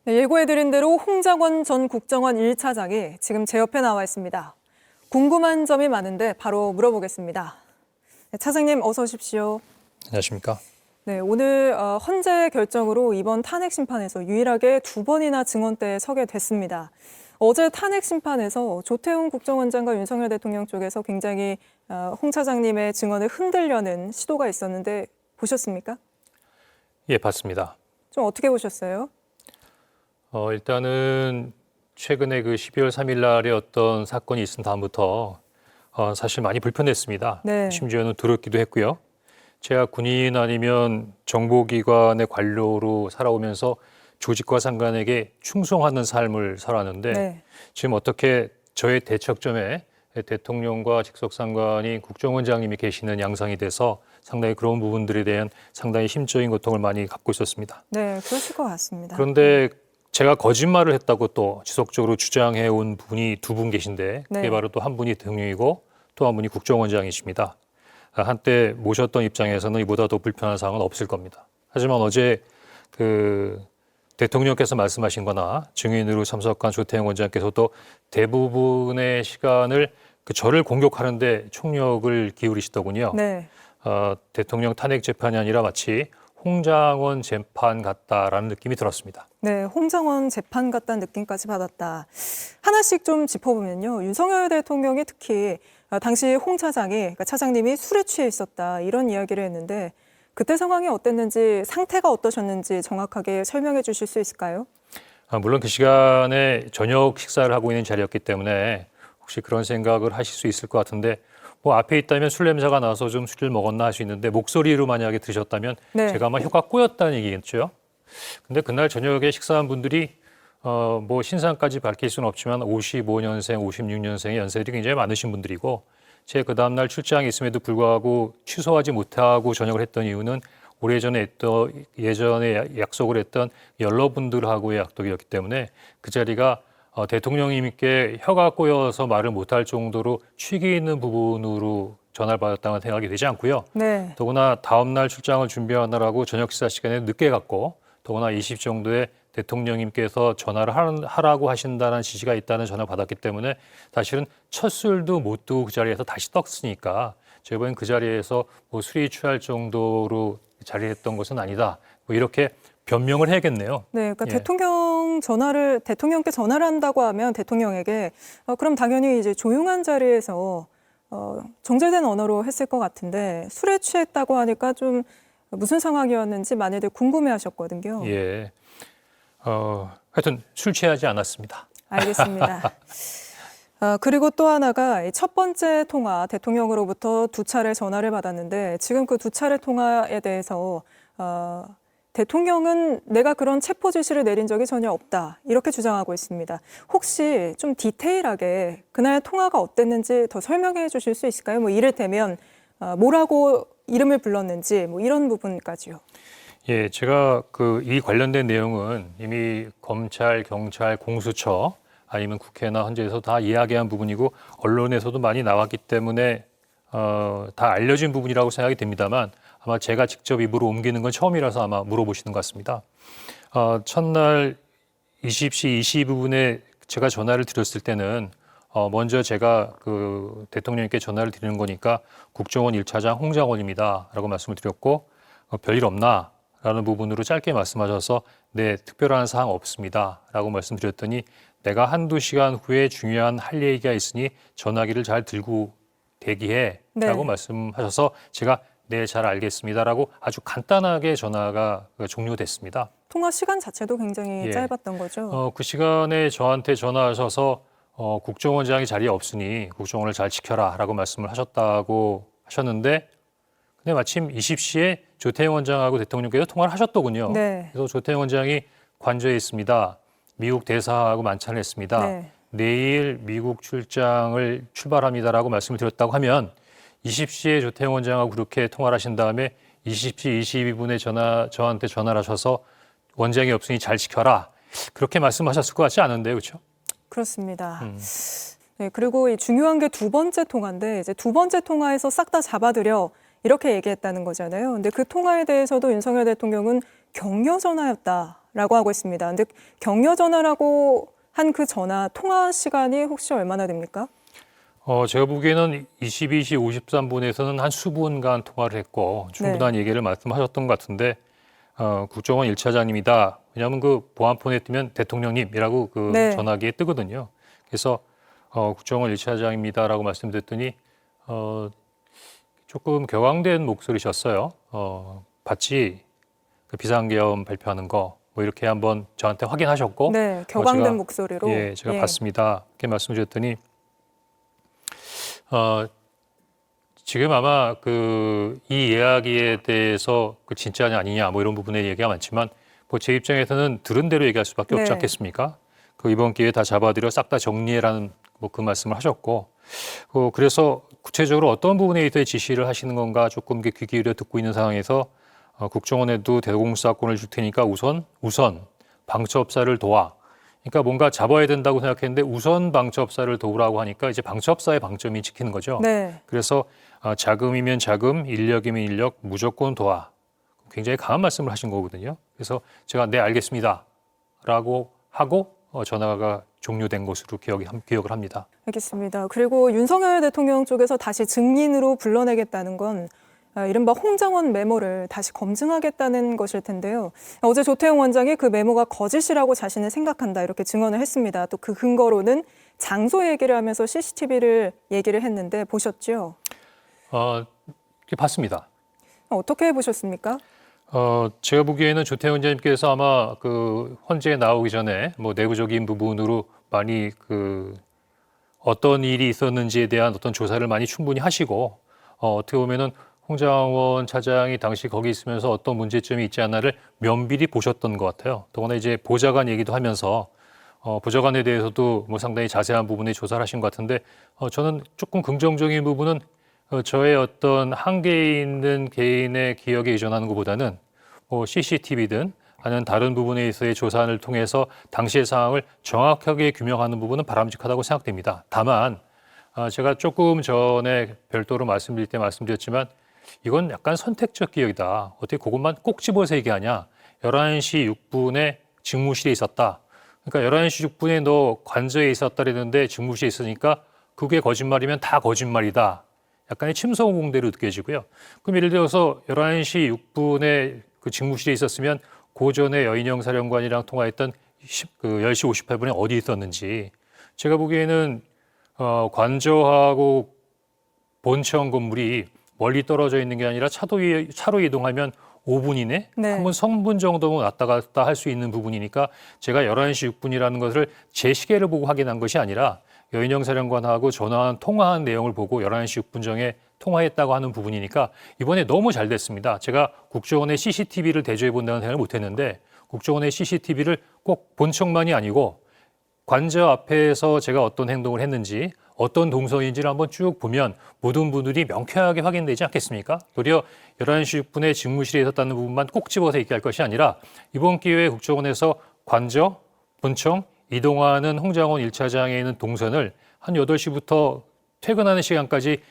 네, 예고해드린 대로 홍장원 전 국정원 1차장이 지금 제 옆에 나와 있습니다. 궁금한 점이 많은데 바로 물어보겠습니다. 네, 차장님 어서 오십시오. 안녕하십니까? 네, 오늘 헌재 결정으로 이번 탄핵 심판에서 유일하게 2번이나 증언대에 서게 됐습니다. 어제 탄핵 심판에서 조태훈 국정원장과 윤석열 대통령 쪽에서 굉장히 홍 차장님의 증언을 흔들려는 시도가 있었는데 보셨습니까? 예, 봤습니다. 좀 어떻게 보셨어요? 일단은 최근에 그 12월 3일 날에 어떤 사건이 있은 다음부터 사실 많이 불편했습니다. 네. 심지어는 두렵기도 했고요. 제가 군인 아니면 정보기관의 관료로 살아오면서 조직과 상관에게 충성하는 삶을 살았는데 네. 지금 어떻게 저의 대척점에 대통령과 직속상관인 국정원장님이 계시는 양상이 돼서 상당히 그런 부분들에 대한 상당히 심적인 고통을 많이 갖고 있었습니다. 네, 그러실 것 같습니다. 그런데 제가 거짓말을 했다고 또 지속적으로 주장해 온 분이 두 분 계신데 그게 네. 바로 또 한 분이 대통령이고 또 한 분이 국정원장이십니다. 한때 모셨던 입장에서는 이보다 더 불편한 상황은 없을 겁니다. 하지만 어제 그 대통령께서 말씀하신 거나 증인으로 참석한 조태영 원장께서도 대부분의 시간을 그 저를 공격하는데 총력을 기울이시더군요. 네. 대통령 탄핵 재판이 아니라 마치 홍장원 재판 같다라는 느낌이 들었습니다. 네, 홍장원 재판 같다는 느낌까지 받았다. 하나씩 좀 짚어보면요. 윤석열 대통령이 특히 당시 홍 차장이, 그러니까 차장님이 술에 취해 있었다 이런 이야기를 했는데 그때 상황이 어땠는지 상태가 어떠셨는지 정확하게 설명해 주실 수 있을까요? 물론 그 시간에 저녁 식사를 하고 있는 자리였기 때문에 혹시 그런 생각을 하실 수 있을 것 같은데 뭐 앞에 있다면 술 냄새가 나서 좀 술을 먹었나 할 수 있는데 목소리로 만약에 들으셨다면 네. 제가 아마 혀가 꼬였다는 얘기겠죠. 근데 그날 저녁에 식사한 분들이 뭐 신상까지 밝힐 수는 없지만 55년생, 56년생의 연세들이 굉장히 많으신 분들이고 제 그 다음날 출장이 있음에도 불구하고 취소하지 못하고 저녁을 했던 이유는 오래전에 예전에 약속을 했던 연러분들하고의 약속이었기 때문에 그 자리가 대통령님께 혀가 꼬여서 말을 못할 정도로 취기 있는 부분으로 전화를 받았다는 생각이 되지 않고요. 네. 더구나 다음 날 출장을 준비하느라고 저녁 식사 시간에 늦게 갔고 더구나 20 정도의 대통령님께서 전화를 하라고 하신다는 지시가 있다는 전화를 받았기 때문에 사실은 첫 술도 못 두고 그 자리에서 다시 떴으니까 제가 그 자리에서 뭐 술이 취할 정도로 자리했던 것은 아니다. 뭐 이렇게 변명을 해야겠네요. 네, 그러니까 예. 대통령께 전화를 한다고 하면 대통령에게 그럼 당연히 이제 조용한 자리에서 정제된 언어로 했을 것 같은데 술에 취했다고 하니까 좀 무슨 상황이었는지 많이들 궁금해하셨거든요. 예. 하여튼 술 취하지 않았습니다. 알겠습니다. 그리고 또 하나가 첫 번째 통화 대통령으로부터 2차례 전화를 받았는데 지금 그 2차례 통화에 대해서 대통령은 내가 그런 체포 지시를 내린 적이 전혀 없다 이렇게 주장하고 있습니다. 혹시 좀 디테일하게 그날 통화가 어땠는지 더 설명해 주실 수 있을까요? 뭐 이를테면 뭐라고 이름을 불렀는지 뭐 이런 부분까지요. 예, 제가 이 관련된 내용은 이미 검찰, 경찰, 공수처 아니면 국회나 헌재에서 다 이야기한 부분이고 언론에서도 많이 나왔기 때문에 다 알려진 부분이라고 생각이 됩니다만 아마 제가 직접 입으로 옮기는 건 처음이라서 아마 물어보시는 것 같습니다. 첫날 20시 22분에 제가 전화를 드렸을 때는 먼저 제가 그 대통령님께 전화를 드리는 거니까 국정원 1차장 홍장원입니다 라고 말씀을 드렸고 별일 없나? 라는 부분으로 짧게 말씀하셔서 네, 특별한 사항 없습니다 라고 말씀드렸더니 내가 한두 시간 후에 중요한 할 얘기가 있으니 전화기를 잘 들고 대기해 라고 말씀하셔서 제가 네, 잘 알겠습니다 라고 아주 간단하게 전화가 종료됐습니다. 통화 시간 자체도 굉장히 짧았던 거죠. 그 시간에 저한테 전화하셔서 국정원장이 자리에 없으니 국정원을 잘 지켜라 라고 말씀을 하셨다고 하셨는데 근데 마침 20시에 조태영 원장하고 대통령께서 통화를 하셨더군요. 네. 그래서 조태영 원장이 관저에 있습니다. 미국 대사하고 만찬을 했습니다. 네. 내일 미국 출장을 출발합니다라고 말씀을 드렸다고 하면 20시에 조태영 원장하고 그렇게 통화를 하신 다음에 20시 22분에 저한테 전화를 하셔서 원장이 없으니 잘 지켜라. 그렇게 말씀하셨을 것 같지 않은데요. 그렇죠? 그렇습니다. 네, 그리고 이 중요한 게 2번째 통화인데 이제 2번째 통화에서 싹 다 잡아들여 이렇게 얘기했다는 거잖아요. 근데 그 통화에 대해서도 윤석열 대통령은 격려 전화였다. 라고 하고 있습니다. 근데 격려 전화라고 한 그 전화 통화 시간이 혹시 얼마나 됩니까? 제가 보기에는 22시 53분에서는 한 수분간 통화를 했고 충분한 얘기를 말씀하셨던 것 같은데 국정원 1차장님이다. 왜냐하면 그 보안폰에 뜨면 대통령님이라고 그 네. 전화기에 뜨거든요. 그래서 국정원 1차장입니다라고 말씀드렸더니 조금 격앙된 목소리셨어요. 봤지? 그 비상계엄 발표하는 거 뭐 이렇게 한번 저한테 확인하셨고 네, 격앙된 제가, 목소리로. 예, 제가 봤습니다. 이렇게 말씀드렸더니 지금 아마 그 이 이야기에 대해서 그 진짜냐 아니냐 뭐 이런 부분에 얘기가 많지만 뭐 제 입장에서는 들은 대로 얘기할 수밖에 없지 네. 않겠습니까? 그 이번 기회에 다 잡아들여 싹 다 정리해라는 뭐 그 말씀을 하셨고 그래서 구체적으로 어떤 부분에 있어 지시를 하시는 건가 조금 귀 기울여 듣고 있는 상황에서 국정원에도 대공수사권을 줄 테니까 우선 방첩사를 도와. 그러니까 뭔가 잡아야 된다고 생각했는데 우선 방첩사를 도우라고 하니까 이제 방첩사의 방점이 찍히는 거죠. 네. 그래서 자금이면 자금, 인력이면 인력 무조건 도와. 굉장히 강한 말씀을 하신 거거든요. 그래서 제가 네 알겠습니다라고 하고 전화가 종료된 것으로 기억을 합니다. 알겠습니다. 그리고 윤석열 대통령 쪽에서 다시 증인으로 불러내겠다는 건 이른바 홍장원 메모를 다시 검증하겠다는 것일 텐데요. 어제 조태용 원장이 그 메모가 거짓이라고 자신을 생각한다 이렇게 증언을 했습니다. 또 그 근거로는 장소 얘기를 하면서 CCTV를 얘기를 했는데 보셨죠? 봤습니다. 어떻게 보셨습니까? 제가 보기에는 조태용 원장님께서 아마 그 헌재에 나오기 전에 뭐 내부적인 부분으로 많이 그 어떤 일이 있었는지에 대한 어떤 조사를 많이 충분히 하시고 어떻게 보면은 홍장원 차장이 당시 거기 있으면서 어떤 문제점이 있지 않나를 면밀히 보셨던 것 같아요. 더구나 이제 보좌관 얘기도 하면서 보좌관에 대해서도 뭐 상당히 자세한 부분에 조사를 하신 것 같은데 저는 조금 긍정적인 부분은 저의 어떤 한계에 있는 개인의 기억에 의존하는 것보다는 뭐 CCTV든 아니면 다른 부분에 있어서의 조사를 통해서 당시의 상황을 정확하게 규명하는 부분은 바람직하다고 생각됩니다. 다만 제가 조금 전에 별도로 말씀드릴 때 말씀드렸지만 이건 약간 선택적 기억이다. 어떻게 그것만 꼭 집어서 얘기하냐. 11시 6분에 직무실에 있었다. 그러니까 11시 6분에 너 관저에 있었다 그랬는데 직무실에 있으니까 그게 거짓말이면 다 거짓말이다. 약간의 침소공대로 느껴지고요. 그럼 예를 들어서 11시 6분에 그 직무실에 있었으면 그 전에 여인영 사령관이랑 통화했던 10시 58분에 어디 있었는지 제가 보기에는 관저하고 본청 건물이 멀리 떨어져 있는 게 아니라 차로 이동하면 5분 이내? 네. 한 번 성분 정도는 왔다 갔다 할 수 있는 부분이니까 제가 11시 6분이라는 것을 제 시계를 보고 확인한 것이 아니라 여인영 사령관하고 통화한 내용을 보고 11시 6분 정에 통화했다고 하는 부분이니까 이번에 너무 잘 됐습니다. 제가 국정원의 CCTV를 대조해 본다는 생각을 못했는데 국정원의 CCTV를 꼭 본청만이 아니고 관저 앞에서 제가 어떤 행동을 했는지 어떤 동선인지를 한번 쭉 보면 모든 분들이 명쾌하게 확인되지 않겠습니까? 도리어 11시 6분에 직무실에 있었다는 부분만 꼭 집어서 얘기할 것이 아니라 이번 기회에 국정원에서 관저, 본청, 이동하는 홍장원 1차장에 있는 동선을 한 8시부터 퇴근하는 시간까지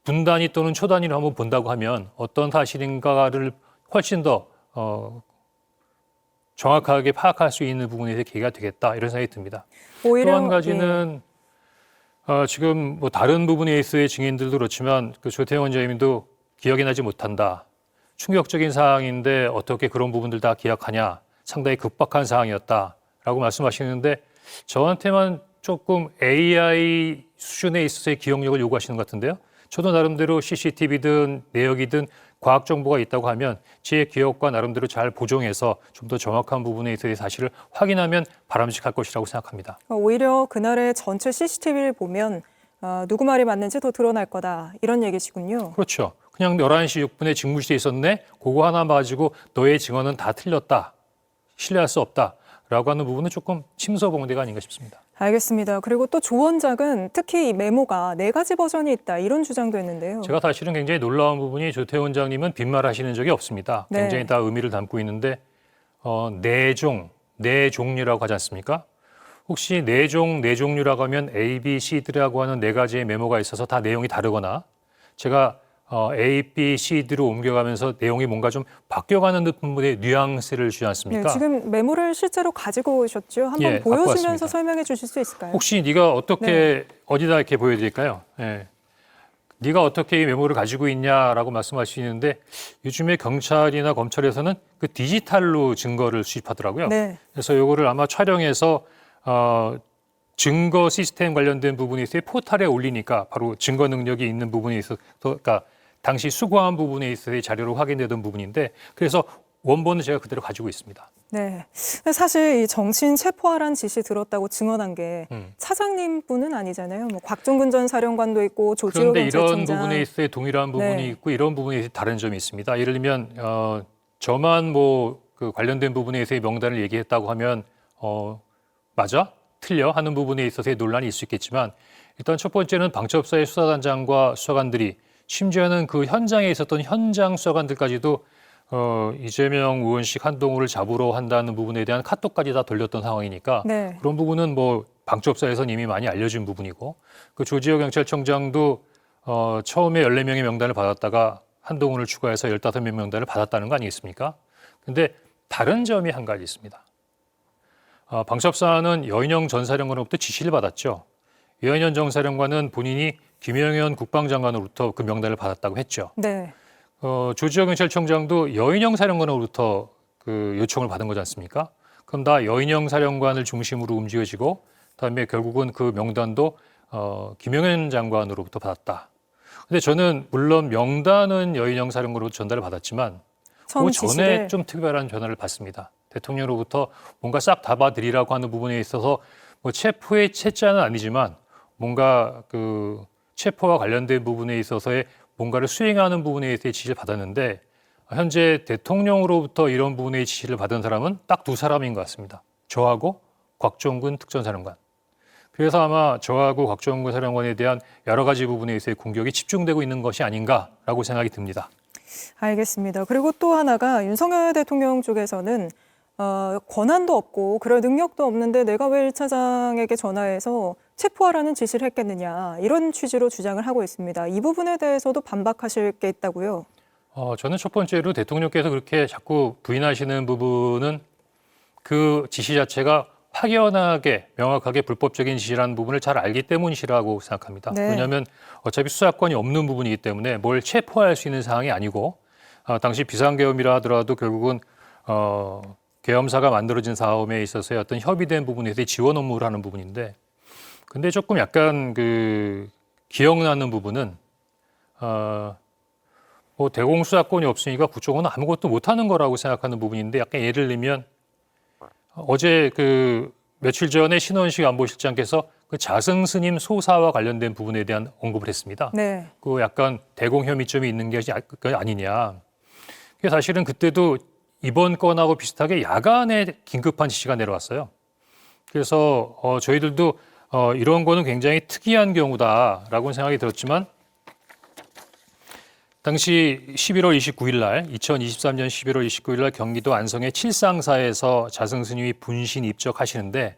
분단위 또는 초단위로 한번 본다고 하면 어떤 사실인가를 훨씬 더 정확하게 파악할 수 있는 부분에 대해 기회가 되겠다 이런 생각이 듭니다. 또 한 가지는 지금 뭐 다른 부분에 있어의 증인들도 그렇지만 그 조태용 원장님도 기억이 나지 못한다. 충격적인 상황인데 어떻게 그런 부분들 다 기억하냐. 상당히 급박한 상황이었다라고 말씀하시는데 저한테만 조금 AI 수준에 있어서의 기억력을 요구하시는 것 같은데요. 저도 나름대로 CCTV든 내역이든 과학 정보가 있다고 하면 제 기억과 나름대로 잘 보정해서 좀 더 정확한 부분에 있어서의 사실을 확인하면 바람직할 것이라고 생각합니다. 오히려 그날의 전체 CCTV를 보면 누구 말이 맞는지 더 드러날 거다 이런 얘기시군요. 그렇죠. 그냥 11시 6분에 직무실에 있었네. 그거 하나 가지고 너의 증언은 다 틀렸다. 신뢰할 수 없다. 라고 하는 부분은 조금 침소봉대가 아닌가 싶습니다. 알겠습니다. 그리고 또 조 원장은 특히 이 메모가 4가지 버전이 있다 이런 주장도 했는데요. 제가 사실은 굉장히 놀라운 부분이 조태용 원장님은 빈말하시는 적이 없습니다. 네. 굉장히 다 의미를 담고 있는데 네 종류라고 하지 않습니까? 혹시 네 종류라고 하면 A, B, C라고 하는 4가지의 메모가 있어서 다 내용이 다르거나 제가 A, B, C, D로 옮겨가면서 내용이 뭔가 좀 바뀌어가는 부분의 뉘앙스를 주지 않습니까? 네, 지금 메모를 실제로 가지고 오셨죠? 한번 예, 갖고 보여주면서 왔습니다. 설명해 주실 수 있을까요? 혹시 네가 어떻게 네. 어디다 이렇게 보여드릴까요? 예. 네가 어떻게 이 메모를 가지고 있냐라고 말씀하시는데 요즘에 경찰이나 검찰에서는 그 디지털로 증거를 수집하더라고요. 네. 그래서 요거를 아마 촬영해서 증거 시스템 관련된 부분에 있어서 포털에 올리니까 바로 증거 능력이 있는 부분에 있어서 그러니까 당시 수거한 부분에 있어서 자료로 확인되던 부분인데 그래서 원본은 제가 그대로 가지고 있습니다. 네. 근데 사실 이 정치인 체포하라는 지시 들었다고 증언한 게 차장님뿐은 아니잖아요. 뭐 곽종근 전 사령관도 있고 조지호 그런데 이런 경찰청장. 부분에 있어서 동일한 부분이 네. 있고 이런 부분에 있어서 다른 점이 있습니다. 예를 들면 저만 뭐 그 관련된 부분에 있어서의 명단을 얘기했다고 하면 맞아? 틀려? 하는 부분에 있어서의 논란이 있을 수 있겠지만 일단 첫 번째는 방첩사의 수사단장과 수사관들이 심지어는 그 현장에 있었던 현장 수사관들까지도 이재명 의원식 한동훈을 잡으러 한다는 부분에 대한 카톡까지 다 돌렸던 상황이니까 네. 그런 부분은 뭐 방첩사에서는 이미 많이 알려진 부분이고 그 조지호 경찰청장도 처음에 14명의 명단을 받았다가 한동훈을 추가해서 15명 명단을 받았다는 거 아니겠습니까? 근데 다른 점이 한 가지 있습니다. 방첩사는 여인영 전 사령관으로부터 지시를 받았죠. 여인영 전 사령관은 본인이 김영현 국방장관으로부터 그 명단을 받았다고 했죠. 네. 조지호 경찰청장도 여인영 사령관으로부터 그 요청을 받은 거지 않습니까? 그럼 다 여인영 사령관을 중심으로 움직여지고 그다음에 결국은 그 명단도 김영현 장관으로부터 받았다. 근데 저는 물론 명단은 여인영 사령관으로부터 전달을 받았지만 그 전에 지시를. 좀 특별한 전화를 받습니다. 대통령으로부터 뭔가 싹 잡아드리라고 하는 부분에 있어서 뭐 체포의 채자는 아니지만 뭔가 그 체포와 관련된 부분에 있어서의 뭔가를 수행하는 부분에 대해 지시를 받았는데 현재 대통령으로부터 이런 부분의 지시를 받은 사람은 딱 두 사람인 것 같습니다. 저하고 곽종근 특전사령관. 그래서 아마 저하고 곽종근 사령관에 대한 여러 가지 부분에 있어서의 공격이 집중되고 있는 것이 아닌가라고 생각이 듭니다. 알겠습니다. 그리고 또 하나가 윤석열 대통령 쪽에서는 권한도 없고 그럴 능력도 없는데 내가 왜 1차장에게 전화해서 체포하라는 지시를 했겠느냐 이런 취지로 주장을 하고 있습니다. 이 부분에 대해서도 반박하실 게 있다고요? 저는 첫 번째로 대통령께서 그렇게 자꾸 부인하시는 부분은 그 지시 자체가 확연하게 명확하게 불법적인 지시라는 부분을 잘 알기 때문이라고 생각합니다. 네. 왜냐하면 어차피 수사권이 없는 부분이기 때문에 뭘 체포할 수 있는 사항이 아니고 당시 비상계엄이라 하더라도 결국은 계엄사가 만들어진 사업에 있어서의 어떤 협의된 부분에서의 지원 업무를 하는 부분인데 근데 조금 약간 그 기억나는 부분은 뭐 대공수사권이 없으니까 국정원은 아무것도 못하는 거라고 생각하는 부분인데 약간 예를 들면 어제 그 며칠 전에 신원식 안보실장께서 그 자승 스님 소사와 관련된 부분에 대한 언급을 했습니다. 네. 그 약간 대공 혐의점이 있는 게 아니냐. 그게 사실은 그때도 이번 건하고 비슷하게 야간에 긴급한 지시가 내려왔어요. 그래서 저희들도 이런 거는 굉장히 특이한 경우다라고 생각이 들었지만 당시 11월 29일 날 2023년 11월 29일 날 경기도 안성의 칠상사에서 자승 스님이 분신 입적하시는데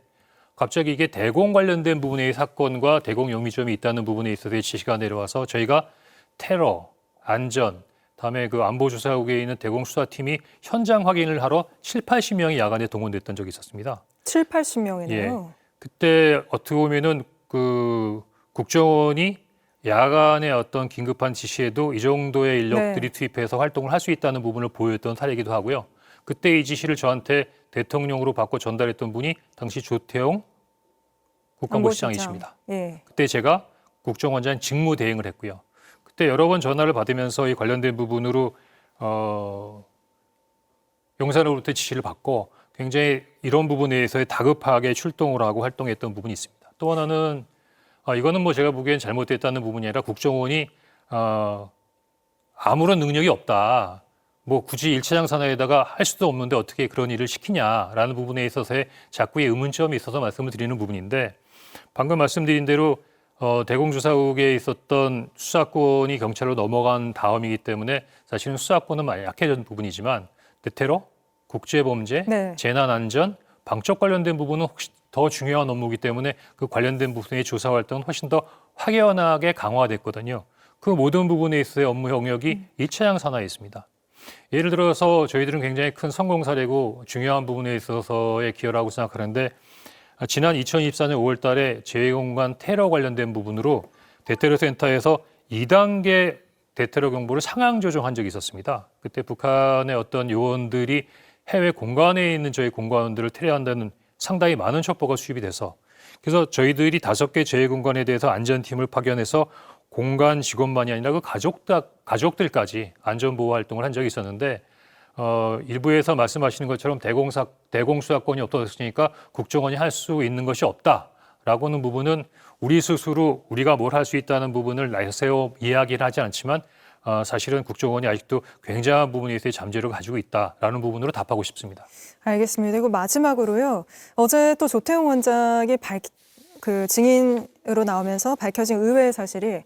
갑자기 이게 대공 관련된 부분의 사건과 대공 용의점이 있다는 부분에 있어서 지시가 내려와서 저희가 테러, 안전, 다음에 그 안보조사국에 있는 대공수사팀이 현장 확인을 하러 7, 80명이 야간에 동원됐던 적이 있었습니다. 7, 80명이네요. 예. 그때 어떻게 보면은 그 국정원이 야간의 어떤 긴급한 지시에도 이 정도의 인력들이 투입해서 활동을 할 수 있다는 부분을 보여줬던 사례이기도 하고요. 그때 이 지시를 저한테 대통령으로 받고 전달했던 분이 당시 조태용 국방부시장이십니다. 예. 그때 제가 국정원장 직무 대행을 했고요. 그때 여러 번 전화를 받으면서 이 관련된 부분으로 용산으로부터 지시를 받고 굉장히 이런 부분에 대해서 다급하게 출동을 하고 활동했던 부분이 있습니다. 또 하나는 이거는 뭐 제가 보기엔 잘못됐다는 부분이 아니라 국정원이 아무런 능력이 없다. 뭐 굳이 1차장 산하에다가 할 수도 없는데 어떻게 그런 일을 시키냐라는 부분에 있어서의 자꾸의 의문점이 있어서 말씀을 드리는 부분인데 방금 말씀드린 대로 대공조사국에 있었던 수사권이 경찰로 넘어간 다음이기 때문에 사실은 수사권은 많이 약해진 부분이지만 대테러, 국제범죄, 네. 재난안전, 방역 관련된 부분은 혹시 더 중요한 업무이기 때문에 그 관련된 부분의 조사 활동은 훨씬 더 확연하게 강화됐거든요. 그 모든 부분에 있어의 업무 영역이 이 차장 산하에 있습니다. 예를 들어서 저희들은 굉장히 큰 성공 사례고 중요한 부분에 있어서의 기여라고 생각하는데 지난 2024년 5월 달에 재외공간 테러 관련된 부분으로 대테러 센터에서 2단계 대테러 경보를 상향 조정한 적이 있었습니다. 그때 북한의 어떤 요원들이 해외 공간에 있는 저희 공관원들을 테러한다는 상당히 많은 첩보가 수집이 돼서 그래서 저희들이 5개 재외공간에 대해서 안전팀을 파견해서 공간 직원만이 아니라 그 가족들까지 안전보호 활동을 한 적이 있었는데 일부에서 말씀하시는 것처럼 대공수사권이 없어졌으니까 국정원이 할 수 있는 것이 없다라고는 부분은 우리 스스로 우리가 뭘 할 수 있다는 부분을 내세워 이야기를 하지 않지만 사실은 국정원이 아직도 굉장한 부분에 있어서 잠재력을 가지고 있다라는 부분으로 답하고 싶습니다. 알겠습니다. 그리고 마지막으로요. 어제 또 조태용 원장이 그 증인으로 나오면서 밝혀진 의외의 사실이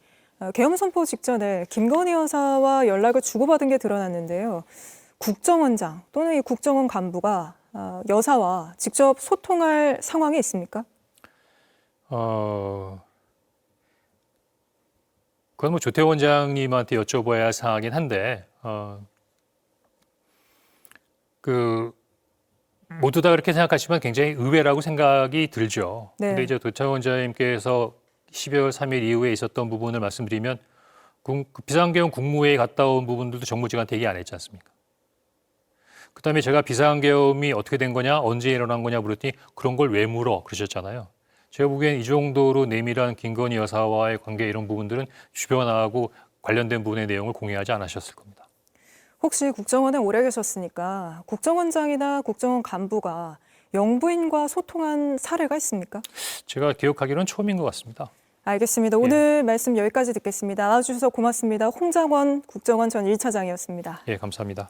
계엄 선포 직전에 김건희 여사와 연락을 주고받은 게 드러났는데요. 국정원장 또는 이 국정원 간부가 여사와 직접 소통할 상황이 있습니까? 그건 뭐 조태원 원장님한테 여쭤봐야 할 사항이긴 한데 모두 다 그렇게 생각하시면 굉장히 의외라고 생각이 들죠. 네. 근데 이제 조태원 원장님께서 12월 3일 이후에 있었던 부분을 말씀드리면 비상계엄 국무회의 갔다 온 부분들도 정무직한테 얘기 안 했지 않습니까? 그다음에 제가 비상계엄이 어떻게 된 거냐, 언제 일어난 거냐 물었더니 그런 걸 왜 물어 그러셨잖아요. 제가 보기엔 이 정도로 내밀한 김건희 여사와의 관계 이런 부분들은 주변하고 관련된 부분의 내용을 공유하지 않으셨을 겁니다. 혹시 국정원에 오래 계셨으니까 국정원장이나 국정원 간부가 영부인과 소통한 사례가 있습니까? 제가 기억하기로는 처음인 것 같습니다. 알겠습니다. 오늘 말씀 여기까지 듣겠습니다. 나와주셔서 고맙습니다. 홍장원 국정원 전 1차장이었습니다. 예, 감사합니다.